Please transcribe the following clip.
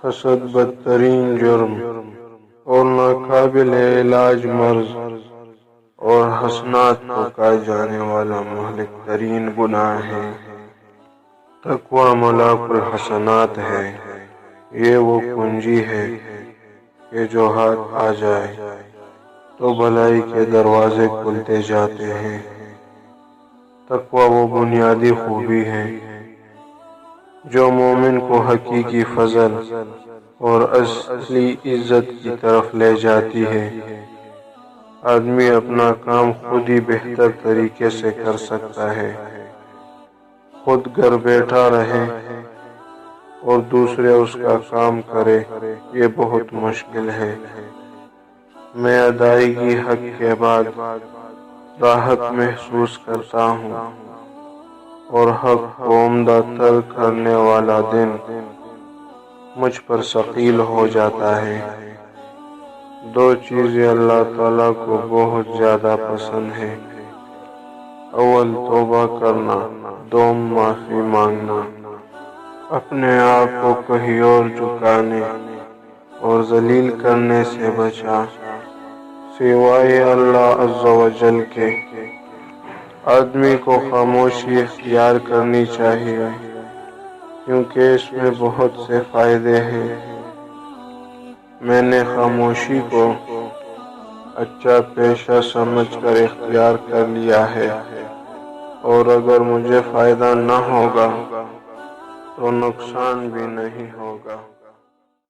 حسد بدترین جرم اور ناقابل علاج مرض اور حسنات کو کھائے جانے والا مہلک ترین گناہ ہے۔ تقوی ملاک الحسنات ہے۔ یہ وہ کنجی ہے کہ جو ہاتھ آ جائے تو بھلائی کے دروازے کھلتے جاتے ہیں۔ تقوی وہ بنیادی خوبی ہے جو مومن کو حقیقی فضل اور اصلی عزت کی طرف لے جاتی ہے۔ آدمی اپنا کام خود ہی بہتر طریقے سے کر سکتا ہے۔ خود گھر بیٹھا رہے اور دوسرے اس کا کام کرے، یہ بہت مشکل ہے۔ میں ادائیگی حق کے بعد راحت محسوس کرتا ہوں اور حق کو عمدہ تر کرنے والا دن مجھ پر ثقیل ہو جاتا ہے۔ دو چیزیں اللہ تعالیٰ کو بہت زیادہ پسند ہیں: اول توبہ کرنا، دوم معافی مانگنا۔ اپنے آپ کو کہیں اور جھکانے اور ذلیل کرنے سے بچا سوائے اللہ عز و جل کے۔ آدمی کو خاموشی اختیار کرنی چاہیے کیونکہ اس میں بہت سے فائدے ہیں۔ میں نے خاموشی کو اچھا پیشہ سمجھ کر اختیار کر لیا ہے، اور اگر مجھے فائدہ نہ ہوگا تو نقصان بھی نہیں ہوگا۔